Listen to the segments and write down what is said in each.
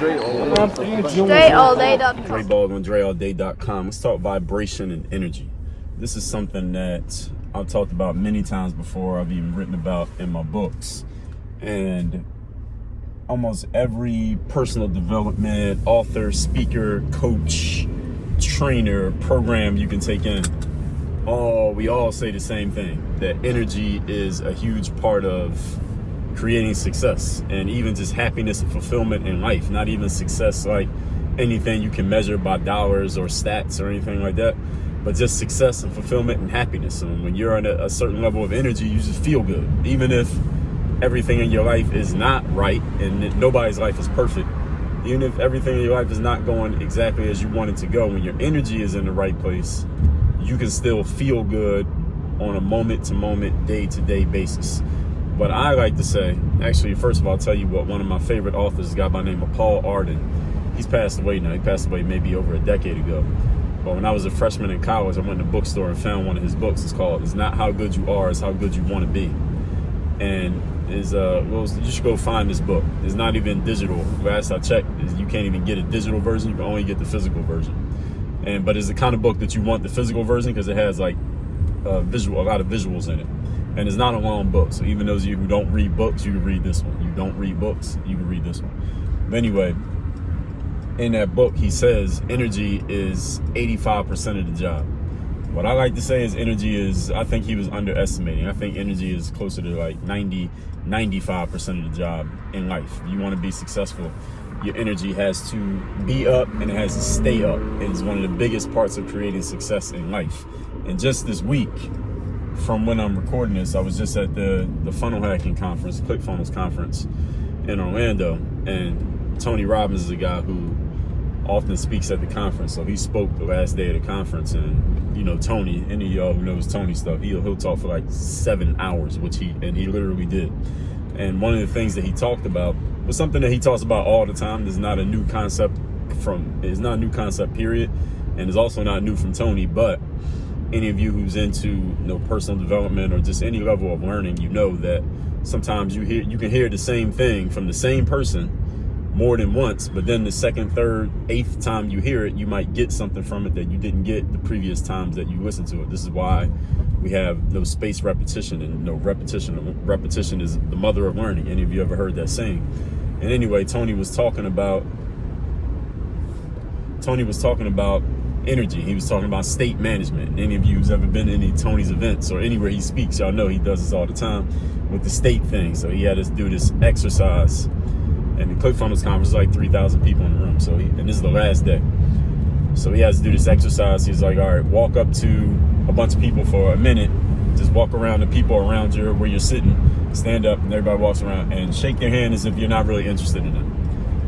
DreAllDay.com. Dre Baldwin, DreAllDay.com. Let's talk vibration and energy. This is something that I've talked about many times before. I've even written about in my books. And almost every personal development, author, speaker, coach, trainer, program you can take in, we all say the same thing, that energy is a huge part of creating success and even just happiness and fulfillment in life. Not even success like anything you can measure by dollars or stats or anything like that, but just success and fulfillment and happiness. And when you're on a certain level of energy, you just feel good. Even if everything in your life is not right, and nobody's life is perfect, even if everything in your life is not going exactly as you want it to go, when your energy is in the right place, you can still feel good on a moment-to-moment, day-to-day basis. But I like to say, actually, first of all, I'll tell you what, one of my favorite authors is a guy by the name of Paul Arden. He's passed away now. He passed away maybe over a decade ago. But when I was a freshman in college, I went to the bookstore and found one of his books. It's called "It's Not How Good You Are, It's How Good You Want to Be." And you should go find this book. It's not even digital. Last I checked, you can't even get a digital version. You can only get the physical version. But it's the kind of book that you want the physical version because it has like a lot of visuals in it. And it's not a long book. So even those of you who don't read books, you can read this one. You don't read books, you can read this one. But anyway, in that book, he says energy is 85% of the job. What I like to say is I think he was underestimating. I think energy is closer to like 95% of the job in life. If you want to be successful, your energy has to be up and it has to stay up. It's one of the biggest parts of creating success in life. And just this week, from when I'm recording this, I was just at the funnel hacking conference, ClickFunnels conference in Orlando. And Tony Robbins is a guy who often speaks at the conference. So he spoke the last day of the conference, and you know, Tony, any of y'all who knows Tony stuff, he'll talk for like 7 hours, he literally did. And one of the things that he talked about was something that he talks about all the time. It's not a new concept period, and it's also not new from Tony. But any of you who's into personal development or just any level of learning, you know that sometimes you can hear the same thing from the same person more than once, but then the second, third, eighth time you hear it, you might get something from it that you didn't get the previous times that you listened to it. This is why we have no spaced repetition, and repetition is the mother of learning. Any of you ever heard that saying? And anyway, Tony was talking about energy. He was talking about state management. Any of you who's ever been to any Tony's events or anywhere he speaks, y'all know he does this all the time with the state thing. So he had us do this exercise. And the ClickFunnels conference is like 3,000 people in the room. And this is the last day. So he has to do this exercise. He's like, all right, walk up to a bunch of people for a minute. Just walk around the people around you where you're sitting. Stand up, and everybody walks around and shake their hand as if you're not really interested in them.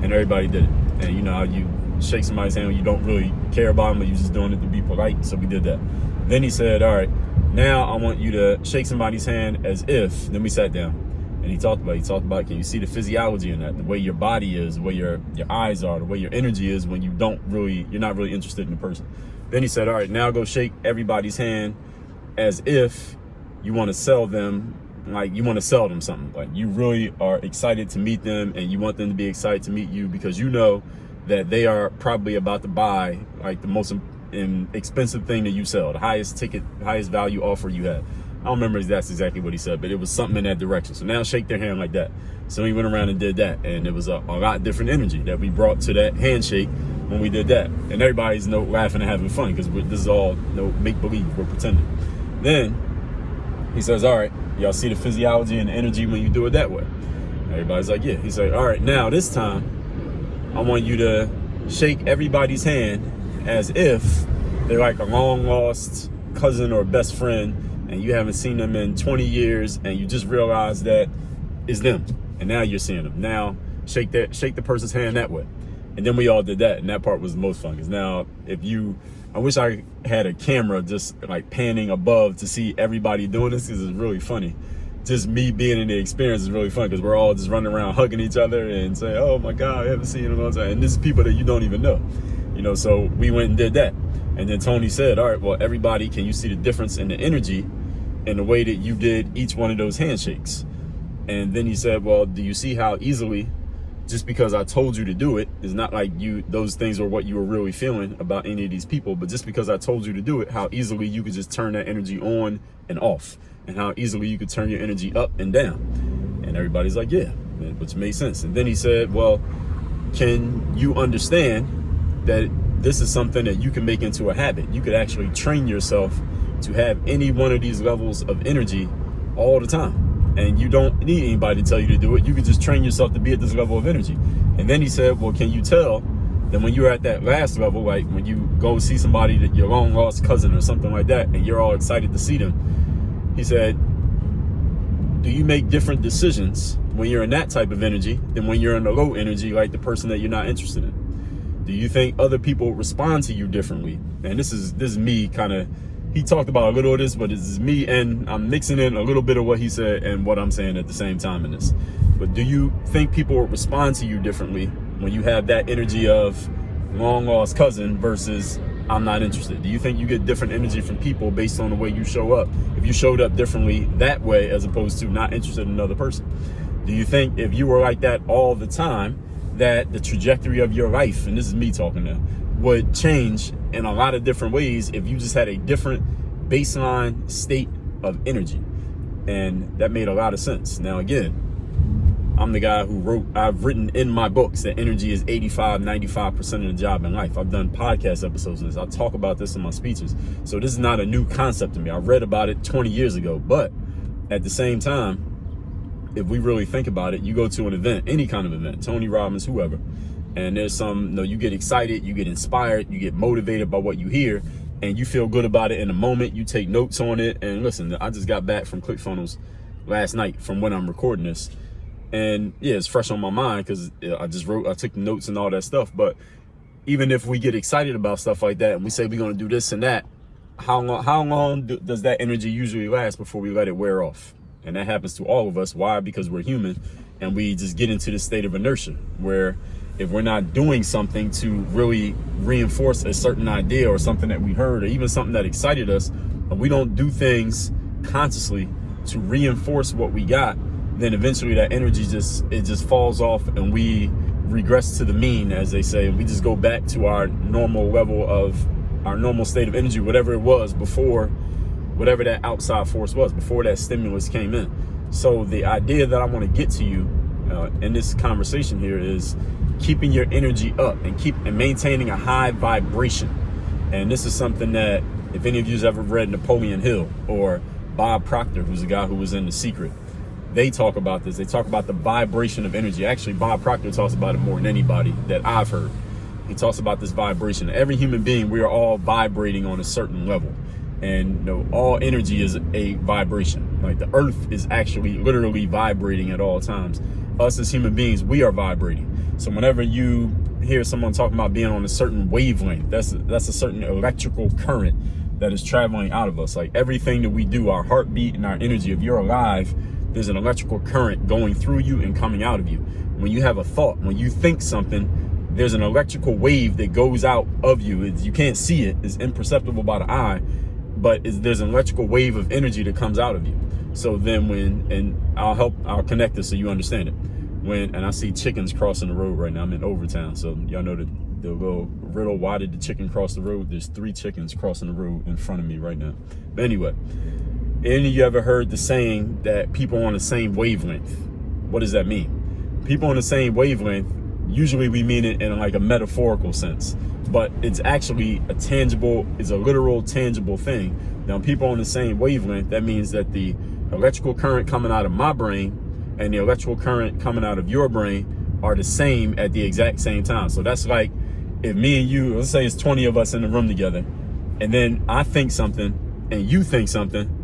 And everybody did it. And you know how you shake somebody's hand when you don't really care about them, but you're just doing it to be polite. So we did that. Then he said, all right, now I want you to shake somebody's hand as if. Then we sat down. And he talked about, can you see the physiology in that? The way your body is, the way your eyes are, the way your energy is when you're not really interested in the person. Then he said, all right, now go shake everybody's hand as if you want to sell them, like you want to sell them something. Like you really are excited to meet them, and you want them to be excited to meet you because you know that they are probably about to buy like the most expensive thing that you sell, the highest value offer you have. I don't remember if that's exactly what he said, but it was something in that direction. So now shake their hand like that. So he went around and did that. And it was a lot different energy that we brought to that handshake when we did that. And everybody's laughing and having fun because this is all make-believe. We're pretending. Then he says, all right, y'all see the physiology and the energy when you do it that way? Everybody's like, yeah. He's like, all right, now this time I want you to shake everybody's hand as if they're like a long-lost cousin or best friend, and you haven't seen them in 20 years, and you just realize that it's them, and now you're seeing them. Now shake the person's hand that way. And then we all did that, and that part was the most fun. Because now, I wish I had a camera just like panning above to see everybody doing this, because it's really funny. Just me being in the experience is really fun, because we're all just running around hugging each other and saying, oh my God, I haven't seen them in a long time. And this is people that you don't even know. So we went and did that. And then Tony said, all right, well, everybody, can you see the difference in the energy in the way that you did each one of those handshakes? And then he said, well, do you see how easily just because I told you to do it is not like those things are what you were really feeling about any of these people. But just because I told you to do it, how easily you could just turn that energy on and off, and how easily you could turn your energy up and down. And everybody's like, yeah, which made sense. And then he said, well, can you understand that this is something that you can make into a habit? You could actually train yourself to have any one of these levels of energy all the time. And you don't need anybody to tell you to do it. You can just train yourself to be at this level of energy. And then he said, well, can you tell that when you're at that last level, like when you go see somebody, that your long lost cousin or something like that, and you're all excited to see them, he said, do you make different decisions when you're in that type of energy than when you're in the low energy, like the person that you're not interested in? Do you think other people respond to you differently? And this is me kind of, he talked about a little of this, but this is me, and I'm mixing in a little bit of what he said and what I'm saying at the same time in this. But do you think people will respond to you differently when you have that energy of long lost cousin versus I'm not interested? Do you think you get different energy from people based on the way you show up? If you showed up differently that way as opposed to not interested in another person? Do you think if you were like that all the time, that the trajectory of your life, and this is me talking now, would change in a lot of different ways if you just had a different baseline state of energy? And that made a lot of sense. Now, again, I'm the guy who I've written in my books that energy is 95% of the job in life. I've done podcast episodes on this. I talk about this in my speeches. So this is not a new concept to me. I read about it 20 years ago. But at the same time, if we really think about it, you go to an event, any kind of event, Tony Robbins, whoever, and there's you get excited, you get inspired, you get motivated by what you hear, and you feel good about it in a moment. You take notes on it. And listen, I just got back from ClickFunnels last night from when I'm recording this. And yeah, it's fresh on my mind because I took the notes and all that stuff. But even if we get excited about stuff like that and we say we're going to do this and that, how long does that energy usually last before we let it wear off? And that happens to all of us. Why? Because we're human, and we just get into this state of inertia where if we're not doing something to really reinforce a certain idea or something that we heard or even something that excited us, and we don't do things consciously to reinforce what we got, then eventually that energy just falls off and we regress to the mean, as they say. We just go back to our normal level of our normal state of energy, whatever it was before, whatever that outside force was, before that stimulus came in. So the idea that I want to get to you in this conversation here is keeping your energy up and maintaining a high vibration. And this is something that if any of you have ever read Napoleon Hill or Bob Proctor, who's the guy who was in The Secret, they talk about this. They talk about the vibration of energy. Actually, Bob Proctor talks about it more than anybody that I've heard. He talks about this vibration. Every human being, we are all vibrating on a certain level. And all energy is a vibration. Like the earth is actually literally vibrating at all times. Us as human beings, we are vibrating. So whenever you hear someone talking about being on a certain wavelength, that's a certain electrical current that is traveling out of us. Like everything that we do, our heartbeat and our energy, if you're alive, there's an electrical current going through you and coming out of you. When you have a thought, when you think something, there's an electrical wave that goes out of you. You can't see it. It's imperceptible by the eye, but there's an electrical wave of energy that comes out of you. So then I'll connect this so you understand it. And I see chickens crossing the road right now. I'm in Overtown. So y'all know the little riddle, why did the chicken cross the road? There's 3 chickens crossing the road in front of me right now. But anyway, any of you ever heard the saying that people on the same wavelength? What does that mean? People on the same wavelength, usually we mean it in like a metaphorical sense, but it's actually it's a literal tangible thing. Now, people on the same wavelength, that means that the electrical current coming out of my brain and the electrical current coming out of your brain are the same at the exact same time. So that's like if me and you, let's say it's 20 of us in the room together, and then I think something and you think something,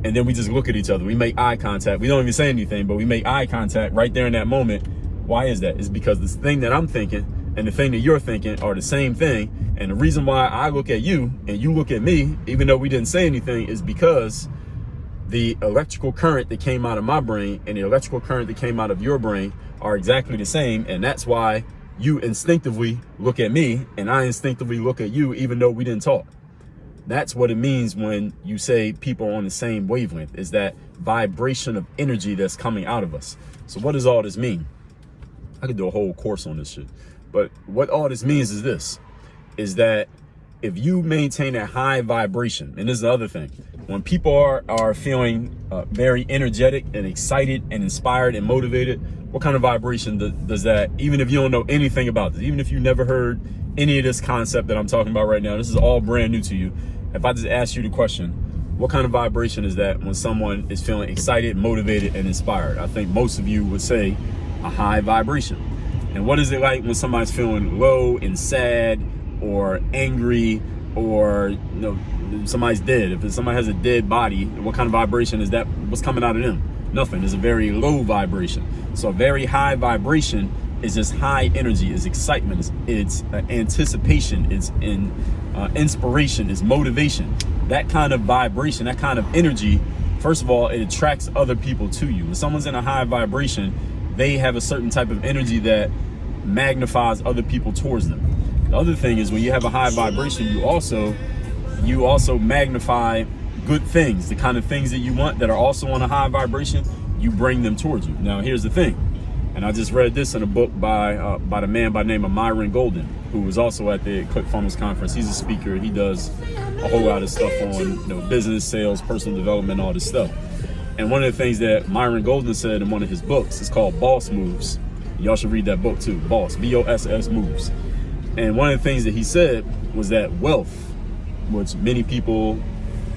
and then we just look at each other. We make eye contact. We don't even say anything, but we make eye contact right there in that moment. Why is that? It's because the thing that I'm thinking and the thing that you're thinking are the same thing. And the reason why I look at you and you look at me, even though we didn't say anything, is because the electrical current that came out of my brain and the electrical current that came out of your brain are exactly the same. And that's why you instinctively look at me and I instinctively look at you, even though we didn't talk. That's what it means when you say people are on the same wavelength, is that vibration of energy that's coming out of us. So what does all this mean? I could do a whole course on this shit. But what all this means is this, is that if you maintain a high vibration, and this is the other thing, when people are feeling very energetic and excited and inspired and motivated, what kind of vibration does that, even if you don't know anything about this, even if you never heard any of this concept that I'm talking about right now, this is all brand new to you. If I just ask you the question, what kind of vibration is that when someone is feeling excited, motivated, and inspired? I think most of you would say a high vibration. And what is it like when somebody's feeling low and sad or angry, or somebody's dead? If somebody has a dead body, what kind of vibration is that? What's coming out of them? Nothing. It's a very low vibration. So a very high vibration is just high energy, is excitement, it's anticipation, it's inspiration, it's motivation. That kind of vibration, that kind of energy, first of all, it attracts other people to you. When someone's in a high vibration, they have a certain type of energy that magnifies other people towards them. The other thing is, when you have a high vibration, you also magnify good things, the kind of things that you want that are also on a high vibration, you bring them towards you. Now, here's the thing, and I just read this in a book by the man by the name of Myron Golden, who was also at the ClickFunnels conference. He's a speaker. He does a whole lot of stuff on business, sales, personal development, all this stuff. And one of the things that Myron Golden said in one of his books is called Boss Moves. Y'all should read that book too, Boss, B-O-S-S Moves. And one of the things that he said was that wealth, which many people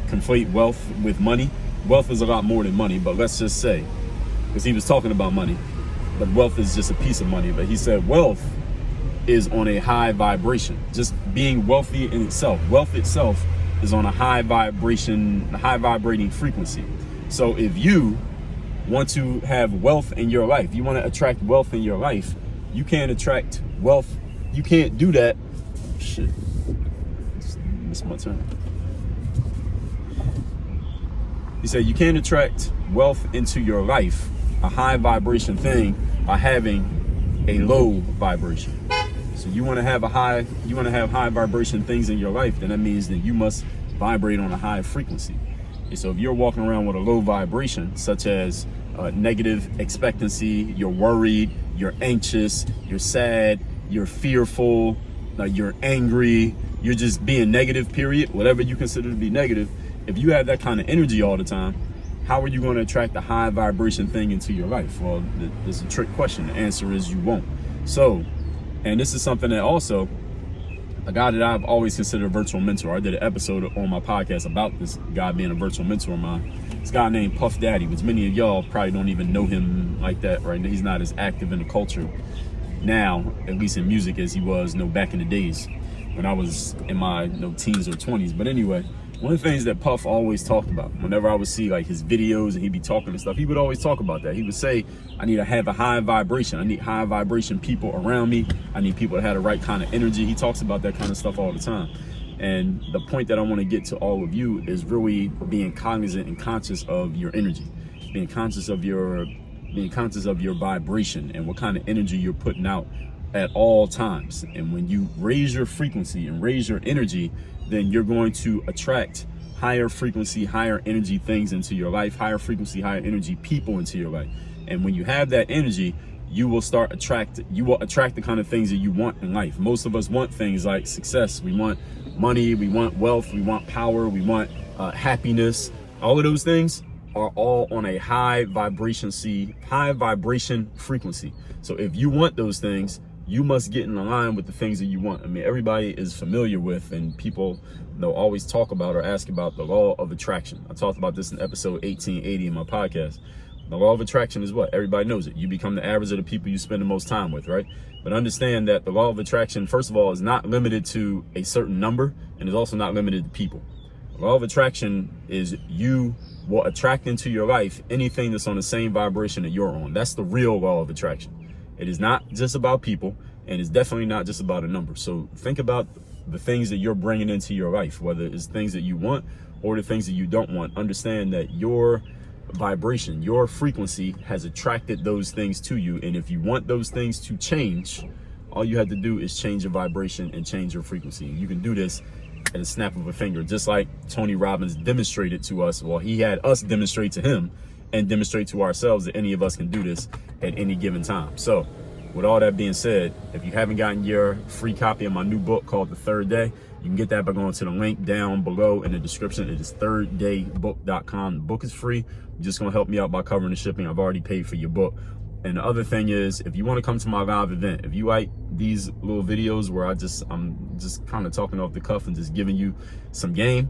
conflate wealth with money. Wealth is a lot more than money, but let's just say, because he was talking about money, but wealth is just a piece of money. But he said wealth is on a high vibration. Just being wealthy in itself, wealth itself is on a high vibration, high vibrating frequency. So if you want to have wealth in your life, you want to attract wealth in your life, you can't attract wealth. You can't do that. Shit. Missed my turn. He said you can't attract wealth into your life, a high vibration thing, by having a low vibration. So you want to have high vibration things in your life, then that means that you must vibrate on a high frequency. And so if you're walking around with a low vibration, such as negative expectancy, you're worried, you're anxious, you're sad, you're fearful, you're angry, you're just being negative, period, whatever you consider to be negative, if you have that kind of energy all the time, how are you going to attract a high vibration thing into your life? Well, this is a trick question. The answer is you won't. So, and this is something that also, a guy that I've always considered a virtual mentor. I did an episode on my podcast about this guy being a virtual mentor of mine. This guy named Puff Daddy, which many of y'all probably don't even know him like that right now. He's not as active in the culture now, at least in music, as he was back in the days when I was in my teens or 20s. But anyway, one of the things that Puff always talked about, whenever I would see like his videos and he'd be talking and stuff, he would always talk about that. He would say, I need to have a high vibration. I need high vibration people around me. I need people that have the right kind of energy. He talks about that kind of stuff all the time. And the point that I want to get to all of you is really being cognizant and conscious of your energy, being conscious of your vibration and what kind of energy you're putting out at all times. And when you raise your frequency and raise your energy, then you're going to attract higher frequency, higher energy things into your life, higher frequency, higher energy people into your life. And when you have that energy, you will attract the kind of things that you want in life. Most of us want things like success. We want money, we want wealth, we want power, we want happiness. All of those things are all on a high vibration frequency. So if you want those things, you must get in line with the things that you want. I mean, everybody is familiar with, and people they'll always talk about or ask about the law of attraction. I talked about this in episode 1880 in my podcast. The law of attraction is what? Everybody knows it. You become the average of the people you spend the most time with, right? But understand that the law of attraction, first of all, is not limited to a certain number, and is also not limited to people. The law of attraction is you will attract into your life anything that's on the same vibration that you're on. That's the real law of attraction. It is not just about people, and it's definitely not just about a number. So think about the things that you're bringing into your life, whether it's things that you want or the things that you don't want. Understand that your vibration, your frequency has attracted those things to you. And if you want those things to change, all you have to do is change your vibration and change your frequency. You can do this at a snap of a finger, just like Tony Robbins demonstrated to us. Well, he had us demonstrate to him and demonstrate to ourselves that any of us can do this at any given time. So with all that being said, if you haven't gotten your free copy of my new book called The Third Day, you can get that by going to the link down below in the description. It is thirddaybook.com. The book is free. You're just going to help me out by covering the shipping. I've already paid for your book. And the other thing is, if you want to come to my live event, if you like these little videos where I'm just kind of talking off the cuff and just giving you some game,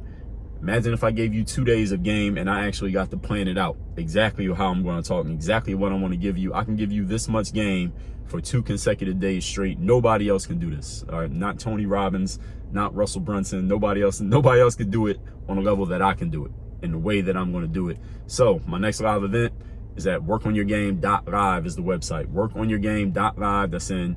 imagine if I gave you 2 days of game and I actually got to plan it out exactly how I'm going to talk and exactly what I want to give you. I can give you this much game for 2 consecutive days straight. Nobody else can do this. All right, not Tony Robbins, not Russell Brunson. Nobody else can do it on a level that I can do it in the way that I'm going to do it. So my next live event is at workonyourgame.live is the website. Workonyourgame.live. That's in,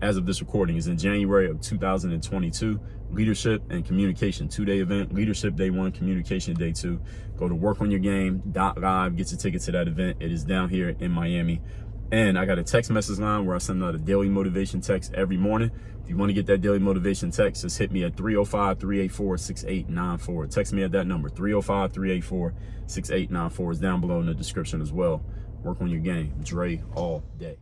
as of this recording, is in January of 2022. Leadership and communication 2-day event. Leadership day 1, communication day 2. Go to workonyourgame.live. Get your ticket to that event. It is down here in Miami. And I got a text message line where I send out a daily motivation text every morning. If you want to get that daily motivation text, just hit me at 305-384-6894. Text me at that number, 305-384-6894. It's down below in the description as well. Work on your game. Dre all day.